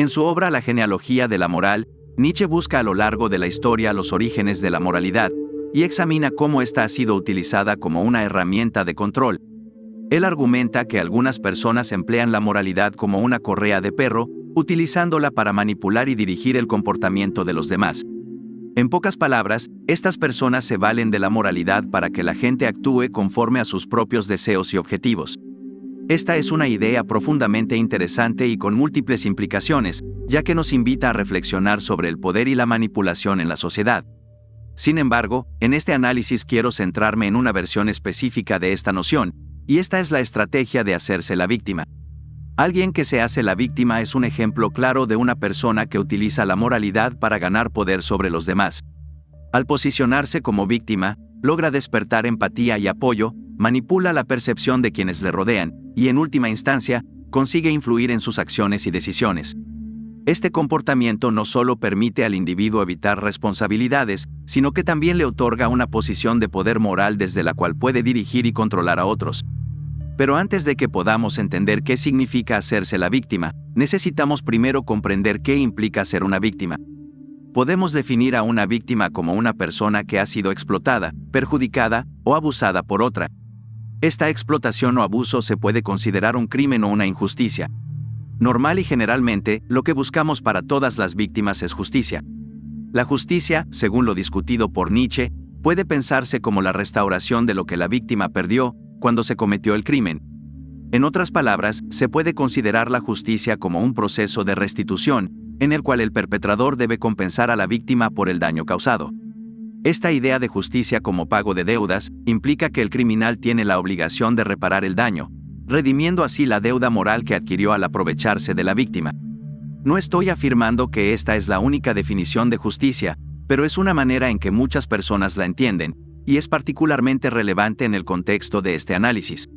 En su obra La genealogía de la moral, Nietzsche busca a lo largo de la historia los orígenes de la moralidad y examina cómo ésta ha sido utilizada como una herramienta de control. Él argumenta que algunas personas emplean la moralidad como una correa de perro, utilizándola para manipular y dirigir el comportamiento de los demás. En pocas palabras, estas personas se valen de la moralidad para que la gente actúe conforme a sus propios deseos y objetivos. Esta es una idea profundamente interesante y con múltiples implicaciones, ya que nos invita a reflexionar sobre el poder y la manipulación en la sociedad. Sin embargo, en este análisis quiero centrarme en una versión específica de esta noción, y esta es la estrategia de hacerse la víctima. Alguien que se hace la víctima es un ejemplo claro de una persona que utiliza la moralidad para ganar poder sobre los demás. Al posicionarse como víctima, logra despertar empatía y apoyo, manipula la percepción de quienes le rodean, y en última instancia, consigue influir en sus acciones y decisiones. Este comportamiento no solo permite al individuo evitar responsabilidades, sino que también le otorga una posición de poder moral desde la cual puede dirigir y controlar a otros. Pero antes de que podamos entender qué significa hacerse la víctima, necesitamos primero comprender qué implica ser una víctima. Podemos definir a una víctima como una persona que ha sido explotada, perjudicada o abusada por otra. Esta explotación o abuso se puede considerar un crimen o una injusticia. Normal y generalmente, lo que buscamos para todas las víctimas es justicia. La justicia, según lo discutido por Nietzsche, puede pensarse como la restauración de lo que la víctima perdió cuando se cometió el crimen. En otras palabras, se puede considerar la justicia como un proceso de restitución, en el cual el perpetrador debe compensar a la víctima por el daño causado. Esta idea de justicia como pago de deudas implica que el criminal tiene la obligación de reparar el daño, redimiendo así la deuda moral que adquirió al aprovecharse de la víctima. No estoy afirmando que esta es la única definición de justicia, pero es una manera en que muchas personas la entienden, y es particularmente relevante en el contexto de este análisis.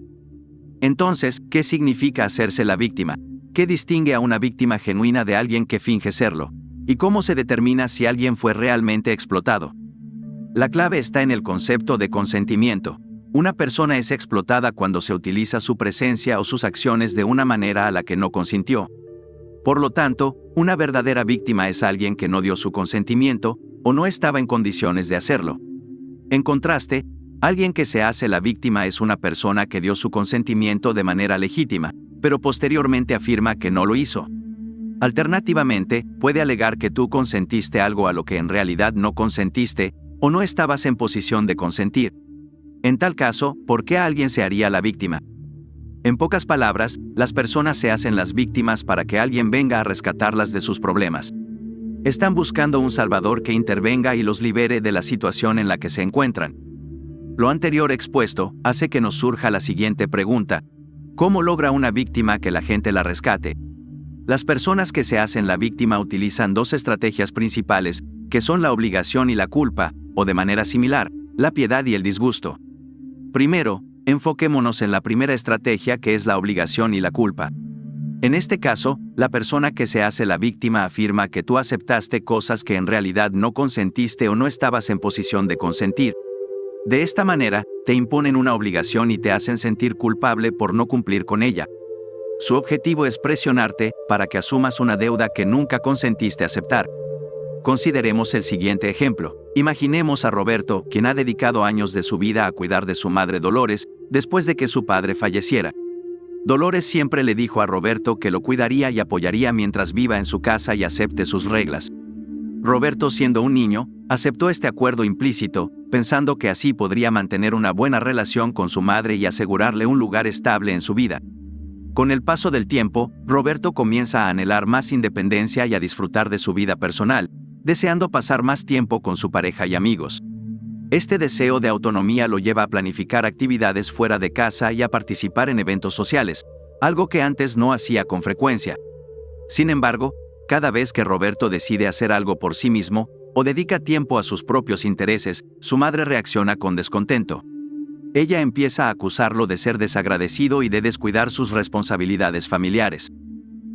Entonces, ¿qué significa hacerse la víctima? ¿Qué distingue a una víctima genuina de alguien que finge serlo? ¿Y cómo se determina si alguien fue realmente explotado? La clave está en el concepto de consentimiento. Una persona es explotada cuando se utiliza su presencia o sus acciones de una manera a la que no consintió. Por lo tanto, una verdadera víctima es alguien que no dio su consentimiento o no estaba en condiciones de hacerlo. En contraste, alguien que se hace la víctima es una persona que dio su consentimiento de manera legítima, pero posteriormente afirma que no lo hizo. Alternativamente, puede alegar que tú consentiste algo a lo que en realidad no consentiste, o no estabas en posición de consentir. En tal caso, ¿por qué alguien se haría la víctima? En pocas palabras, las personas se hacen las víctimas para que alguien venga a rescatarlas de sus problemas. Están buscando un salvador que intervenga y los libere de la situación en la que se encuentran. Lo anterior expuesto hace que nos surja la siguiente pregunta: ¿cómo logra una víctima que la gente la rescate? Las personas que se hacen la víctima utilizan dos estrategias principales, que son la obligación y la culpa, o de manera similar, la piedad y el disgusto. Primero, enfoquémonos en la primera estrategia, que es la obligación y la culpa. En este caso, la persona que se hace la víctima afirma que tú aceptaste cosas que en realidad no consentiste o no estabas en posición de consentir. De esta manera, te imponen una obligación y te hacen sentir culpable por no cumplir con ella. Su objetivo es presionarte para que asumas una deuda que nunca consentiste aceptar. Consideremos el siguiente ejemplo. Imaginemos a Roberto, quien ha dedicado años de su vida a cuidar de su madre Dolores, después de que su padre falleciera. Dolores siempre le dijo a Roberto que lo cuidaría y apoyaría mientras viva en su casa y acepte sus reglas. Roberto, siendo un niño, aceptó este acuerdo implícito, pensando que así podría mantener una buena relación con su madre y asegurarle un lugar estable en su vida. Con el paso del tiempo, Roberto comienza a anhelar más independencia y a disfrutar de su vida personal, deseando pasar más tiempo con su pareja y amigos. Este deseo de autonomía lo lleva a planificar actividades fuera de casa y a participar en eventos sociales, algo que antes no hacía con frecuencia. Sin embargo, cada vez que Roberto decide hacer algo por sí mismo, o dedica tiempo a sus propios intereses, su madre reacciona con descontento. Ella empieza a acusarlo de ser desagradecido y de descuidar sus responsabilidades familiares.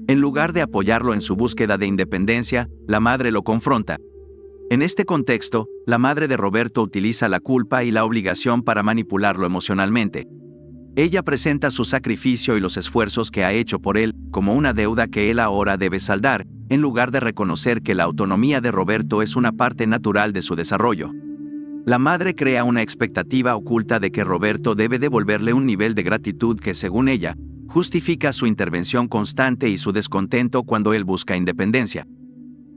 En lugar de apoyarlo en su búsqueda de independencia, la madre lo confronta. En este contexto, la madre de Roberto utiliza la culpa y la obligación para manipularlo emocionalmente. Ella presenta su sacrificio y los esfuerzos que ha hecho por él como una deuda que él ahora debe saldar, en lugar de reconocer que la autonomía de Roberto es una parte natural de su desarrollo. La madre crea una expectativa oculta de que Roberto debe devolverle un nivel de gratitud que, según ella, justifica su intervención constante y su descontento cuando él busca independencia.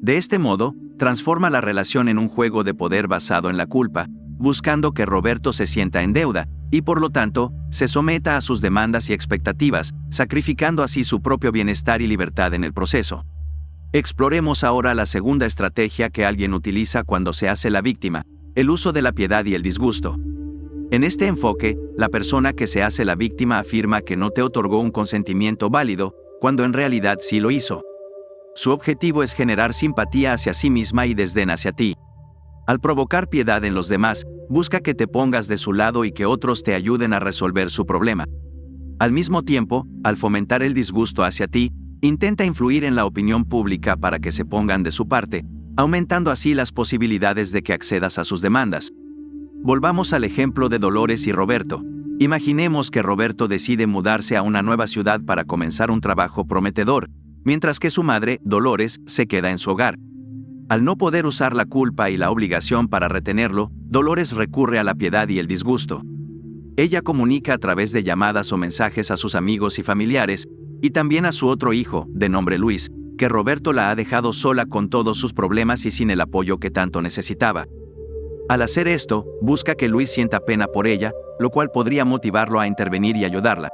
De este modo, transforma la relación en un juego de poder basado en la culpa, buscando que Roberto se sienta en deuda, y por lo tanto, se someta a sus demandas y expectativas, sacrificando así su propio bienestar y libertad en el proceso. Exploremos ahora la segunda estrategia que alguien utiliza cuando se hace la víctima: el uso de la piedad y el disgusto. En este enfoque, la persona que se hace la víctima afirma que no te otorgó un consentimiento válido, cuando en realidad sí lo hizo. Su objetivo es generar simpatía hacia sí misma y desdén hacia ti. Al provocar piedad en los demás, busca que te pongas de su lado y que otros te ayuden a resolver su problema. Al mismo tiempo, al fomentar el disgusto hacia ti, intenta influir en la opinión pública para que se pongan de su parte, aumentando así las posibilidades de que accedas a sus demandas. Volvamos al ejemplo de Dolores y Roberto. Imaginemos que Roberto decide mudarse a una nueva ciudad para comenzar un trabajo prometedor, mientras que su madre, Dolores, se queda en su hogar. Al no poder usar la culpa y la obligación para retenerlo, Dolores recurre a la piedad y el disgusto. Ella comunica a través de llamadas o mensajes a sus amigos y familiares, y también a su otro hijo, de nombre Luis, que Roberto la ha dejado sola con todos sus problemas y sin el apoyo que tanto necesitaba. Al hacer esto, busca que Luis sienta pena por ella, lo cual podría motivarlo a intervenir y ayudarla.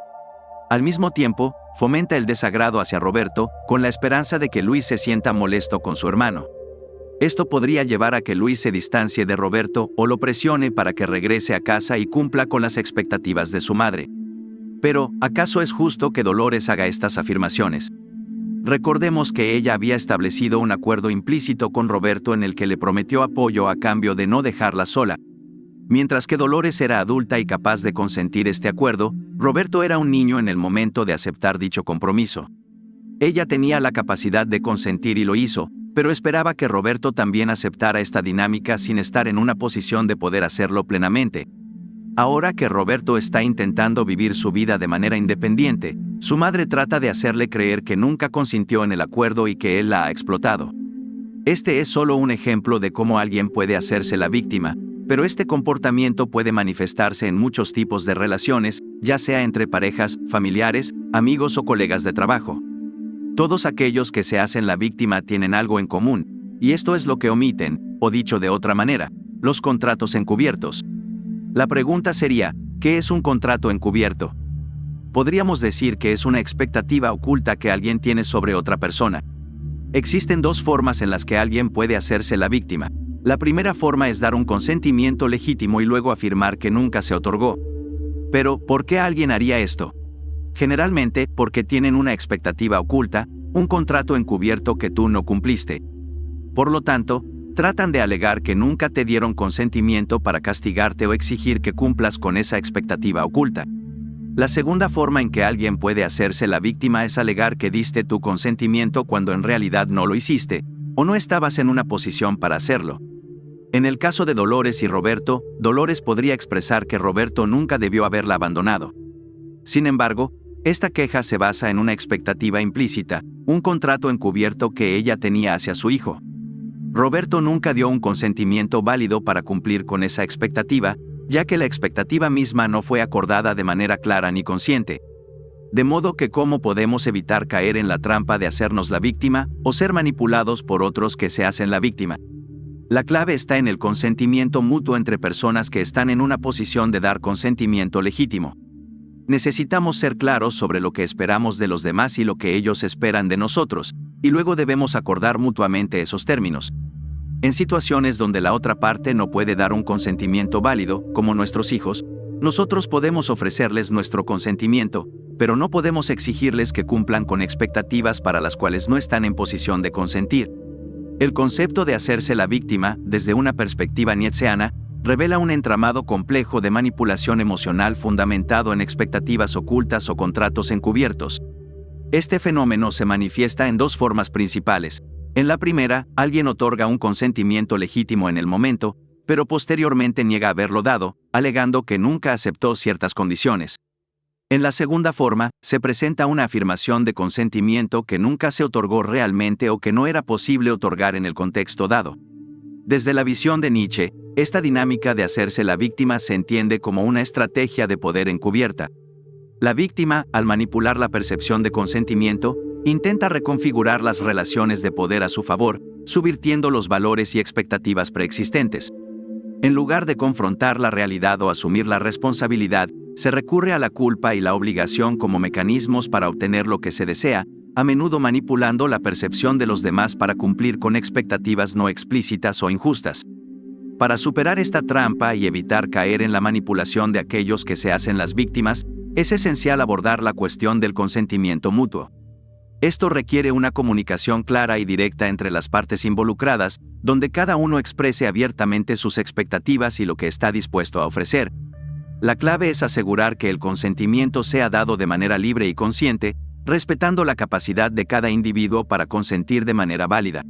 Al mismo tiempo, fomenta el desagrado hacia Roberto, con la esperanza de que Luis se sienta molesto con su hermano. Esto podría llevar a que Luis se distancie de Roberto o lo presione para que regrese a casa y cumpla con las expectativas de su madre. Pero, ¿acaso es justo que Dolores haga estas afirmaciones? Recordemos que ella había establecido un acuerdo implícito con Roberto en el que le prometió apoyo a cambio de no dejarla sola. Mientras que Dolores era adulta y capaz de consentir este acuerdo, Roberto era un niño en el momento de aceptar dicho compromiso. Ella tenía la capacidad de consentir y lo hizo, pero esperaba que Roberto también aceptara esta dinámica sin estar en una posición de poder hacerlo plenamente. Ahora que Roberto está intentando vivir su vida de manera independiente, su madre trata de hacerle creer que nunca consintió en el acuerdo y que él la ha explotado. Este es solo un ejemplo de cómo alguien puede hacerse la víctima, pero este comportamiento puede manifestarse en muchos tipos de relaciones, ya sea entre parejas, familiares, amigos o colegas de trabajo. Todos aquellos que se hacen la víctima tienen algo en común, y esto es lo que omiten, o dicho de otra manera, los contratos encubiertos. La pregunta sería, ¿qué es un contrato encubierto? Podríamos decir que es una expectativa oculta que alguien tiene sobre otra persona. Existen dos formas en las que alguien puede hacerse la víctima. La primera forma es dar un consentimiento legítimo y luego afirmar que nunca se otorgó. Pero, ¿por qué alguien haría esto? Generalmente, porque tienen una expectativa oculta, un contrato encubierto que tú no cumpliste. Por lo tanto, tratan de alegar que nunca te dieron consentimiento para castigarte o exigir que cumplas con esa expectativa oculta. La segunda forma en que alguien puede hacerse la víctima es alegar que diste tu consentimiento cuando en realidad no lo hiciste, o no estabas en una posición para hacerlo. En el caso de Dolores y Roberto, Dolores podría expresar que Roberto nunca debió haberla abandonado. Sin embargo, esta queja se basa en una expectativa implícita, un contrato encubierto que ella tenía hacia su hijo. Roberto nunca dio un consentimiento válido para cumplir con esa expectativa, ya que la expectativa misma no fue acordada de manera clara ni consciente. De modo que ¿cómo podemos evitar caer en la trampa de hacernos la víctima o ser manipulados por otros que se hacen la víctima? La clave está en el consentimiento mutuo entre personas que están en una posición de dar consentimiento legítimo. Necesitamos ser claros sobre lo que esperamos de los demás y lo que ellos esperan de nosotros, y luego debemos acordar mutuamente esos términos. En situaciones donde la otra parte no puede dar un consentimiento válido, como nuestros hijos, nosotros podemos ofrecerles nuestro consentimiento, pero no podemos exigirles que cumplan con expectativas para las cuales no están en posición de consentir. El concepto de hacerse la víctima, desde una perspectiva nietzscheana, revela un entramado complejo de manipulación emocional fundamentado en expectativas ocultas o contratos encubiertos. Este fenómeno se manifiesta en dos formas principales. En la primera, alguien otorga un consentimiento legítimo en el momento, pero posteriormente niega haberlo dado, alegando que nunca aceptó ciertas condiciones. En la segunda forma, se presenta una afirmación de consentimiento que nunca se otorgó realmente o que no era posible otorgar en el contexto dado. Desde la visión de Nietzsche, esta dinámica de hacerse la víctima se entiende como una estrategia de poder encubierta. La víctima, al manipular la percepción de consentimiento, intenta reconfigurar las relaciones de poder a su favor, subvirtiendo los valores y expectativas preexistentes. En lugar de confrontar la realidad o asumir la responsabilidad, se recurre a la culpa y la obligación como mecanismos para obtener lo que se desea, a menudo manipulando la percepción de los demás para cumplir con expectativas no explícitas o injustas. Para superar esta trampa y evitar caer en la manipulación de aquellos que se hacen las víctimas, es esencial abordar la cuestión del consentimiento mutuo. Esto requiere una comunicación clara y directa entre las partes involucradas, donde cada uno exprese abiertamente sus expectativas y lo que está dispuesto a ofrecer. La clave es asegurar que el consentimiento sea dado de manera libre y consciente, respetando la capacidad de cada individuo para consentir de manera válida.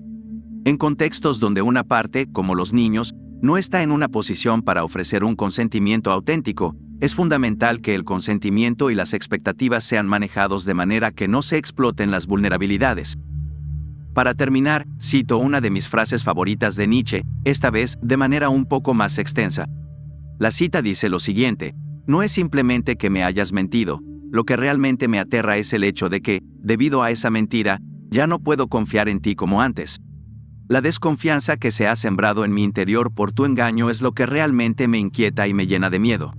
En contextos donde una parte, como los niños, no está en una posición para ofrecer un consentimiento auténtico, es fundamental que el consentimiento y las expectativas sean manejados de manera que no se exploten las vulnerabilidades. Para terminar, cito una de mis frases favoritas de Nietzsche, esta vez de manera un poco más extensa. La cita dice lo siguiente: no es simplemente que me hayas mentido, lo que realmente me aterra es el hecho de que, debido a esa mentira, ya no puedo confiar en ti como antes. La desconfianza que se ha sembrado en mi interior por tu engaño es lo que realmente me inquieta y me llena de miedo.